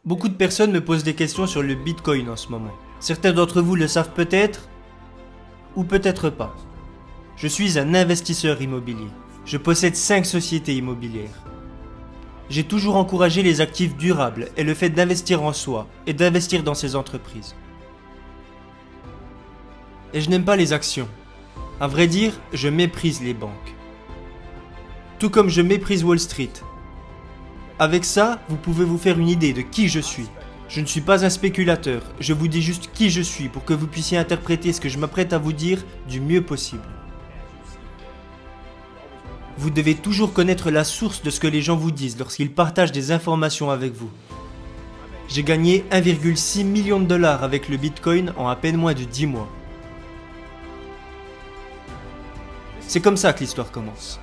Beaucoup de personnes me posent des questions sur le Bitcoin en ce moment. Certains d'entre vous le savent peut-être, ou peut-être pas. Je suis un investisseur immobilier. Je possède 5 sociétés immobilières. J'ai toujours encouragé les actifs durables et le fait d'investir en soi et d'investir dans ces entreprises. Et je n'aime pas les actions. À vrai dire, je méprise les banques. Tout comme je méprise Wall Street. Avec ça, vous pouvez vous faire une idée de qui je suis. Je ne suis pas un spéculateur, je vous dis juste qui je suis pour que vous puissiez interpréter ce que je m'apprête à vous dire du mieux possible. Vous devez toujours connaître la source de ce que les gens vous disent lorsqu'ils partagent des informations avec vous. J'ai gagné 1,6 million de dollars avec le Bitcoin en à peine moins de 10 mois. C'est comme ça que l'histoire commence.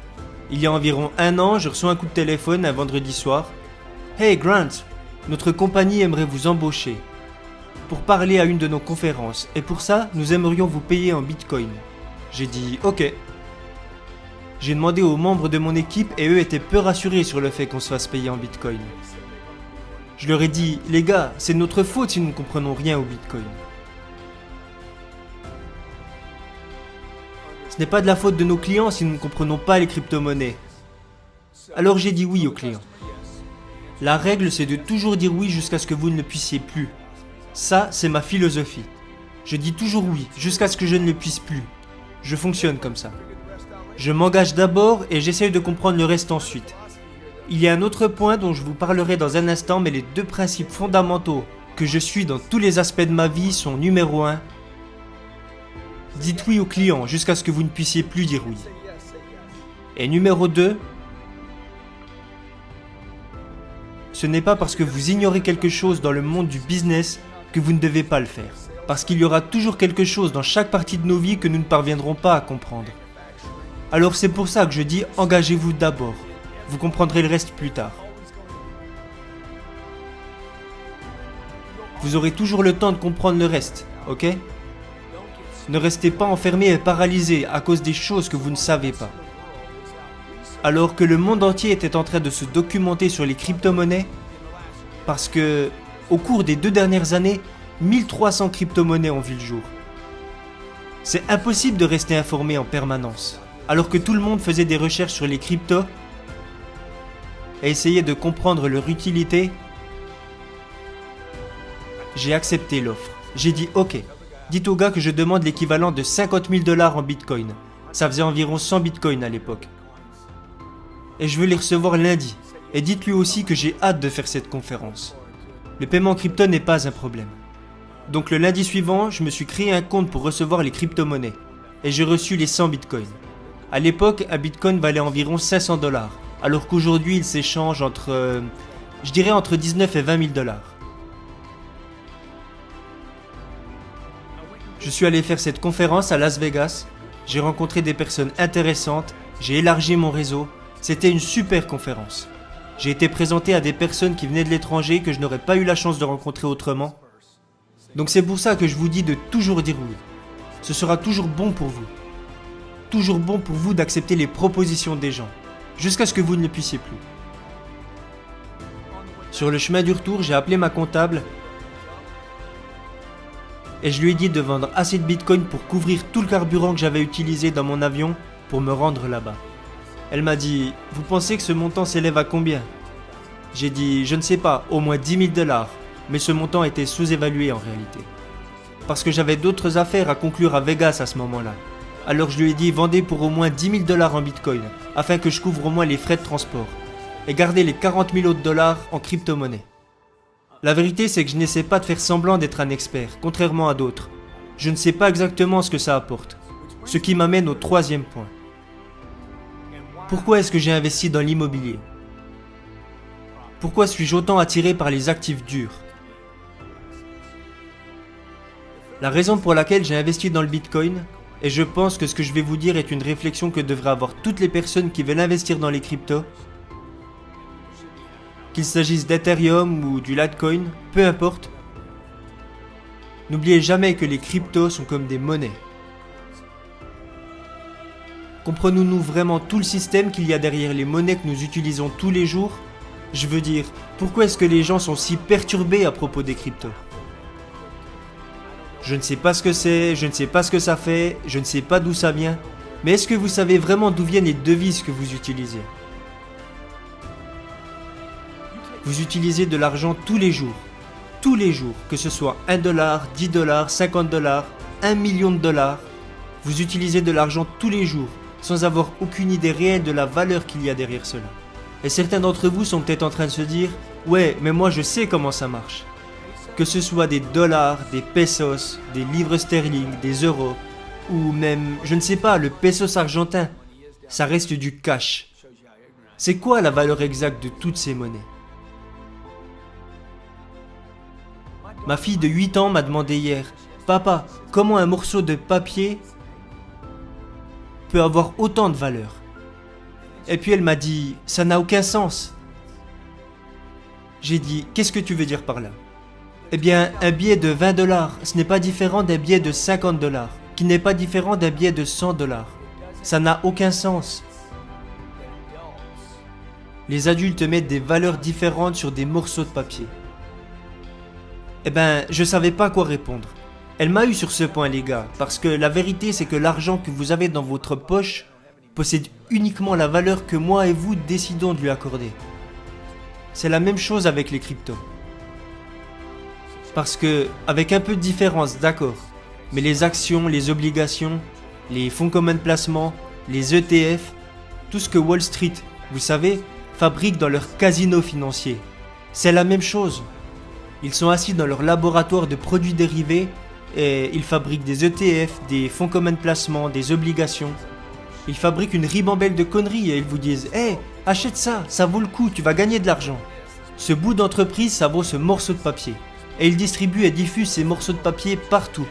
Il y a environ 1 an, je reçois un coup de téléphone un vendredi soir. « Hey Grant, notre compagnie aimerait vous embaucher pour parler à une de nos conférences et pour ça, nous aimerions vous payer en Bitcoin. » J'ai dit « Ok ». J'ai demandé aux membres de mon équipe et eux étaient peu rassurés sur le fait qu'on se fasse payer en Bitcoin. Je leur ai dit « Les gars, c'est notre faute si nous ne comprenons rien au Bitcoin. » Ce n'est pas de la faute de nos clients si nous ne comprenons pas les crypto-monnaies. Alors j'ai dit oui aux clients. La règle, c'est de toujours dire oui jusqu'à ce que vous ne le puissiez plus. Ça, c'est ma philosophie. Je dis toujours oui jusqu'à ce que je ne le puisse plus. Je fonctionne comme ça. Je m'engage d'abord et j'essaye de comprendre le reste ensuite. Il y a un autre point dont je vous parlerai dans un instant, mais les 2 principes fondamentaux que je suis dans tous les aspects de ma vie sont numéro 1. Dites oui aux clients jusqu'à ce que vous ne puissiez plus dire oui. Et numéro 2, ce n'est pas parce que vous ignorez quelque chose dans le monde du business que vous ne devez pas le faire. Parce qu'il y aura toujours quelque chose dans chaque partie de nos vies que nous ne parviendrons pas à comprendre. Alors c'est pour ça que je dis engagez-vous d'abord. Vous comprendrez le reste plus tard. Vous aurez toujours le temps de comprendre le reste, ok ? Ne restez pas enfermé et paralysé à cause des choses que vous ne savez pas. Alors que le monde entier était en train de se documenter sur les crypto-monnaies, parce que, au cours des 2 dernières années, 1300 crypto-monnaies ont vu le jour. C'est impossible de rester informé en permanence, alors que tout le monde faisait des recherches sur les cryptos et essayait de comprendre leur utilité. J'ai accepté l'offre. J'ai dit ok. Dites au gars que je demande l'équivalent de 50 000 $ en Bitcoin. Ça faisait environ 100 Bitcoins à l'époque. Et je veux les recevoir lundi. Et dites-lui aussi que j'ai hâte de faire cette conférence. Le paiement crypto n'est pas un problème. Donc le lundi suivant, je me suis créé un compte pour recevoir les crypto-monnaies. Et j'ai reçu les 100 Bitcoins. À l'époque, un Bitcoin valait environ 500 $. Alors qu'aujourd'hui, il s'échange entre 19 et 20 000 $. Je suis allé faire cette conférence à Las Vegas, j'ai rencontré des personnes intéressantes, j'ai élargi mon réseau, c'était une super conférence. J'ai été présenté à des personnes qui venaient de l'étranger que je n'aurais pas eu la chance de rencontrer autrement. Donc c'est pour ça que je vous dis de toujours dire oui. Ce sera toujours bon pour vous. Toujours bon pour vous d'accepter les propositions des gens, jusqu'à ce que vous ne le puissiez plus. Sur le chemin du retour, j'ai appelé ma comptable et je lui ai dit de vendre assez de Bitcoin pour couvrir tout le carburant que j'avais utilisé dans mon avion pour me rendre là-bas. Elle m'a dit « Vous pensez que ce montant s'élève à combien ?» J'ai dit « Je ne sais pas, au moins 10 000 $, mais ce montant était sous-évalué en réalité. » Parce que j'avais d'autres affaires à conclure à Vegas à ce moment-là. Alors je lui ai dit « Vendez pour au moins 10 000 $ en Bitcoin, afin que je couvre au moins les frais de transport. Et gardez les 40 000 autres dollars en crypto-monnaie. » La vérité, c'est que je n'essaie pas de faire semblant d'être un expert, contrairement à d'autres. Je ne sais pas exactement ce que ça apporte. Ce qui m'amène au 3e point. Pourquoi est-ce que j'ai investi dans l'immobilier ? Pourquoi suis-je autant attiré par les actifs durs ? La raison pour laquelle j'ai investi dans le Bitcoin, et je pense que ce que je vais vous dire est une réflexion que devraient avoir toutes les personnes qui veulent investir dans les cryptos, qu'il s'agisse d'Ethereum ou du Litecoin, peu importe. N'oubliez jamais que les cryptos sont comme des monnaies. Comprenons-nous vraiment tout le système qu'il y a derrière les monnaies que nous utilisons tous les jours ? Je veux dire, pourquoi est-ce que les gens sont si perturbés à propos des cryptos? Je ne sais pas ce que c'est, je ne sais pas ce que ça fait, je ne sais pas d'où ça vient, mais est-ce que vous savez vraiment d'où viennent les devises que vous utilisez? Vous utilisez de l'argent tous les jours, que ce soit 1 dollar, 10 dollars, 50 dollars, 1 million de dollars, vous utilisez de l'argent tous les jours, sans avoir aucune idée réelle de la valeur qu'il y a derrière cela. Et certains d'entre vous sont peut-être en train de se dire « Ouais, mais moi je sais comment ça marche ». Que ce soit des dollars, des pesos, des livres sterling, des euros, ou même, je ne sais pas, le pesos argentin, ça reste du cash. C'est quoi la valeur exacte de toutes ces monnaies? Ma fille de 8 ans m'a demandé hier « Papa, comment un morceau de papier peut avoir autant de valeur ?» Et puis elle m'a dit « Ça n'a aucun sens ». J'ai dit « Qu'est-ce que tu veux dire par là ?» Eh bien, un billet de 20 dollars, ce n'est pas différent d'un billet de 50 dollars, qui n'est pas différent d'un billet de 100 dollars. Ça n'a aucun sens. Les adultes mettent des valeurs différentes sur des morceaux de papier. Eh ben, je savais pas quoi répondre. Elle m'a eu sur ce point, les gars, parce que la vérité, c'est que l'argent que vous avez dans votre poche possède uniquement la valeur que moi et vous décidons de lui accorder. C'est la même chose avec les cryptos. Parce que, avec un peu de différence, d'accord, mais les actions, les obligations, les fonds communs de placement, les ETF, tout ce que Wall Street, vous savez, fabrique dans leur casino financier, c'est la même chose. Ils sont assis dans leur laboratoire de produits dérivés et ils fabriquent des ETF, des fonds communs de placement, des obligations. Ils fabriquent une ribambelle de conneries et ils vous disent « Hey, achète ça, ça vaut le coup, tu vas gagner de l'argent. » Ce bout d'entreprise, ça vaut ce morceau de papier. Et ils distribuent et diffusent ces morceaux de papier partout.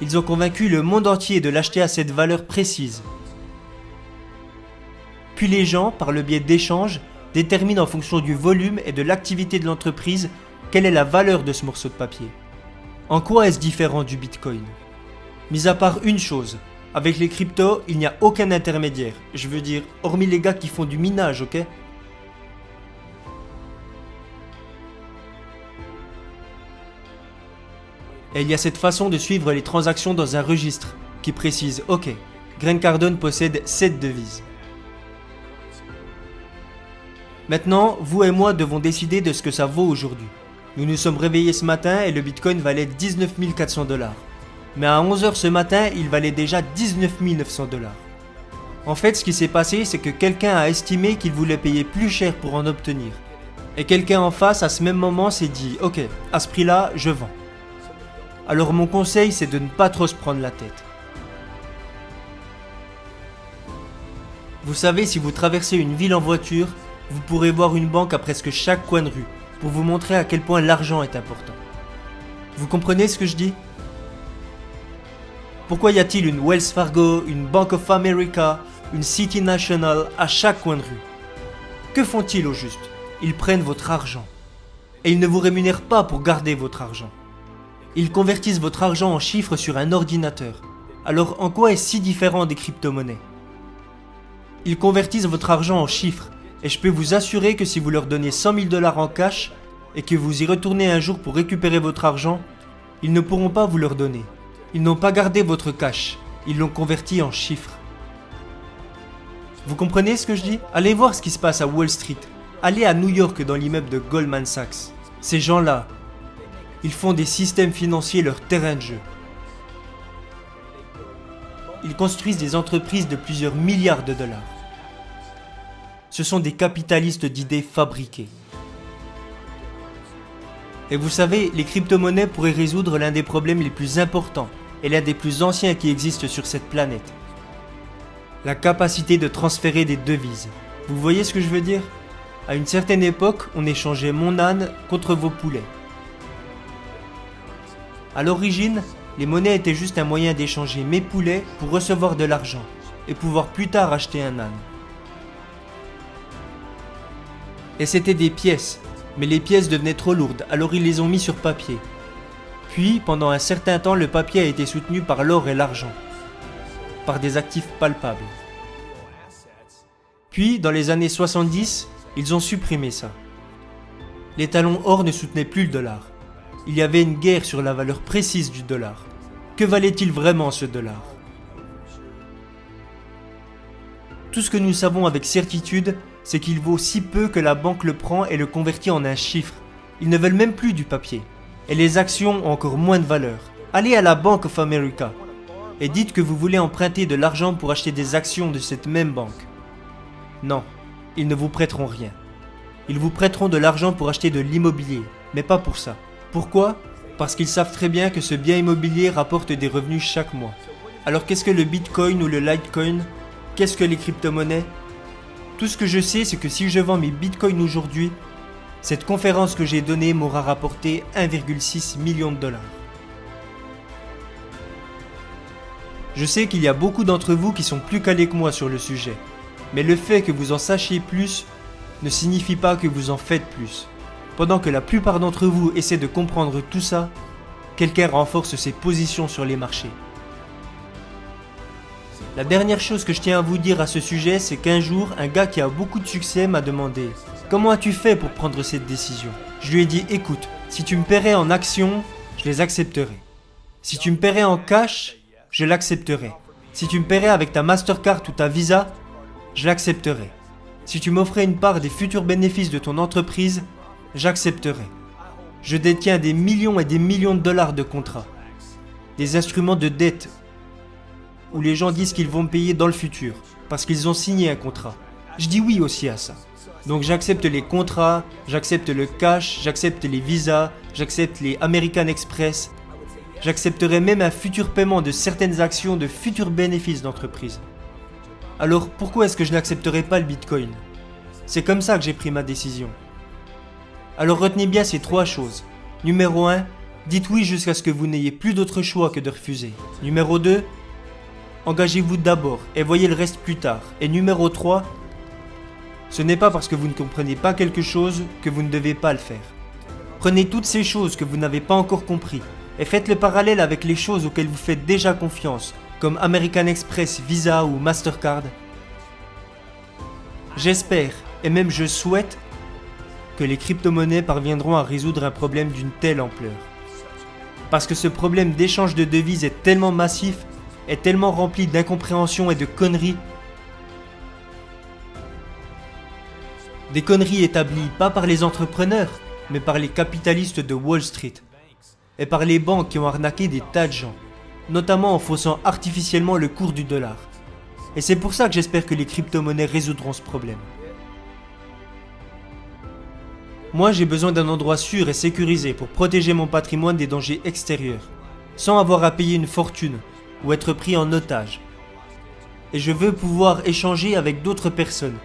Ils ont convaincu le monde entier de l'acheter à cette valeur précise. Puis les gens, par le biais d'échanges, déterminent en fonction du volume et de l'activité de l'entreprise quelle est la valeur de ce morceau de papier. En quoi est-ce différent du Bitcoin? Mis à part une chose, avec les cryptos, il n'y a aucun intermédiaire. Je veux dire, hormis les gars qui font du minage, ok? Et il y a cette façon de suivre les transactions dans un registre qui précise « Ok, Grant Cardone possède cette devise ». Maintenant, vous et moi devons décider de ce que ça vaut aujourd'hui. Nous nous sommes réveillés ce matin et le Bitcoin valait 19 400 $. Mais à 11 h ce matin, il valait déjà 19 900 $. En fait, ce qui s'est passé, c'est que quelqu'un a estimé qu'il voulait payer plus cher pour en obtenir. Et quelqu'un en face, à ce même moment, s'est dit « Ok, à ce prix-là, je vends ». Alors mon conseil, c'est de ne pas trop se prendre la tête. Vous savez, si vous traversez une ville en voiture, vous pourrez voir une banque à presque chaque coin de rue, pour vous montrer à quel point l'argent est important. Vous comprenez ce que je dis? Pourquoi y a-t-il une Wells Fargo, une Bank of America, une City National à chaque coin de rue? Que font-ils au juste? Ils prennent votre argent. Et ils ne vous rémunèrent pas pour garder votre argent. Ils convertissent votre argent en chiffres sur un ordinateur. Alors en quoi est-ce si différent des crypto-monnaies? Ils convertissent votre argent en chiffres. Et je peux vous assurer que si vous leur donnez 100 000 $ en cash et que vous y retournez un jour pour récupérer votre argent, ils ne pourront pas vous le redonner. Ils n'ont pas gardé votre cash, ils l'ont converti en chiffres. Vous comprenez ce que je dis? Allez voir ce qui se passe à Wall Street. Allez à New York dans l'immeuble de Goldman Sachs. Ces gens-là, ils font des systèmes financiers leur terrain de jeu. Ils construisent des entreprises de plusieurs milliards de dollars. Ce sont des capitalistes d'idées fabriquées. Et vous savez, les crypto-monnaies pourraient résoudre l'un des problèmes les plus importants et l'un des plus anciens qui existent sur cette planète. La capacité de transférer des devises. Vous voyez ce que je veux dire? À une certaine époque, on échangeait mon âne contre vos poulets. À l'origine, les monnaies étaient juste un moyen d'échanger mes poulets pour recevoir de l'argent et pouvoir plus tard acheter un âne. Et c'était des pièces, mais les pièces devenaient trop lourdes, alors ils les ont mis sur papier. Puis, pendant un certain temps, le papier a été soutenu par l'or et l'argent, par des actifs palpables. Puis, dans les années 70, ils ont supprimé ça. Les talons or ne soutenaient plus le dollar. Il y avait une guerre sur la valeur précise du dollar. Que valait-il vraiment ce dollar? Tout ce que nous savons avec certitude, c'est qu'il vaut si peu que la banque le prend et le convertit en un chiffre. Ils ne veulent même plus du papier. Et les actions ont encore moins de valeur. Allez à la Bank of America et dites que vous voulez emprunter de l'argent pour acheter des actions de cette même banque. Non, ils ne vous prêteront rien. Ils vous prêteront de l'argent pour acheter de l'immobilier, mais pas pour ça. Pourquoi? Parce qu'ils savent très bien que ce bien immobilier rapporte des revenus chaque mois. Alors qu'est-ce que le Bitcoin ou le Litecoin? Qu'est-ce que les crypto-monnaies? Tout ce que je sais, c'est que si je vends mes Bitcoins aujourd'hui, cette conférence que j'ai donnée m'aura rapporté 1,6 million de dollars. Je sais qu'il y a beaucoup d'entre vous qui sont plus calés que moi sur le sujet, mais le fait que vous en sachiez plus ne signifie pas que vous en faites plus. Pendant que la plupart d'entre vous essaient de comprendre tout ça, quelqu'un renforce ses positions sur les marchés. La dernière chose que je tiens à vous dire à ce sujet, c'est qu'un jour, un gars qui a beaucoup de succès m'a demandé « Comment as-tu fait pour prendre cette décision ?» Je lui ai dit « Écoute, si tu me paierais en actions, je les accepterais. Si tu me paierais en cash, je l'accepterai. Si tu me paierais avec ta Mastercard ou ta Visa, je l'accepterai. Si tu m'offrais une part des futurs bénéfices de ton entreprise, j'accepterai. Je détiens des millions et des millions de dollars de contrats. Des instruments de dette où les gens disent qu'ils vont me payer dans le futur parce qu'ils ont signé un contrat. Je dis oui aussi à ça. Donc j'accepte les contrats, j'accepte le cash, j'accepte les visas, j'accepte les American Express. J'accepterai même un futur paiement de certaines actions de futurs bénéfices d'entreprise. Alors pourquoi est-ce que je n'accepterai pas le Bitcoin? C'est comme ça que j'ai pris ma décision. Alors retenez bien ces 3 choses. Numéro 1, dites oui jusqu'à ce que vous n'ayez plus d'autre choix que de refuser. Numéro 2, engagez-vous d'abord et voyez le reste plus tard. Et numéro 3, ce n'est pas parce que vous ne comprenez pas quelque chose que vous ne devez pas le faire. Prenez toutes ces choses que vous n'avez pas encore compris et faites le parallèle avec les choses auxquelles vous faites déjà confiance, comme American Express, Visa ou Mastercard. J'espère, et même je souhaite, que les crypto-monnaies parviendront à résoudre un problème d'une telle ampleur. Parce que ce problème d'échange de devises est tellement massif, est tellement rempli d'incompréhension et de conneries. Des conneries établies pas par les entrepreneurs, mais par les capitalistes de Wall Street. Et par les banques qui ont arnaqué des tas de gens, notamment en faussant artificiellement le cours du dollar. Et c'est pour ça que j'espère que les crypto-monnaies résoudront ce problème. Moi, j'ai besoin d'un endroit sûr et sécurisé pour protéger mon patrimoine des dangers extérieurs, sans avoir à payer une fortune ou être pris en otage. Et je veux pouvoir échanger avec d'autres personnes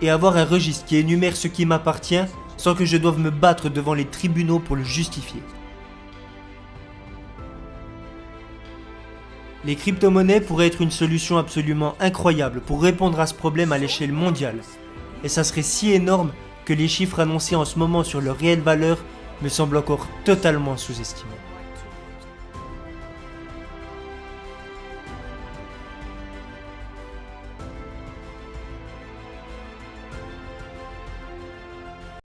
et avoir un registre qui énumère ce qui m'appartient sans que je doive me battre devant les tribunaux pour le justifier. Les crypto-monnaies pourraient être une solution absolument incroyable pour répondre à ce problème à l'échelle mondiale. Et ça serait si énorme que les chiffres annoncés en ce moment sur leur réelle valeur me semblent encore totalement sous-estimés.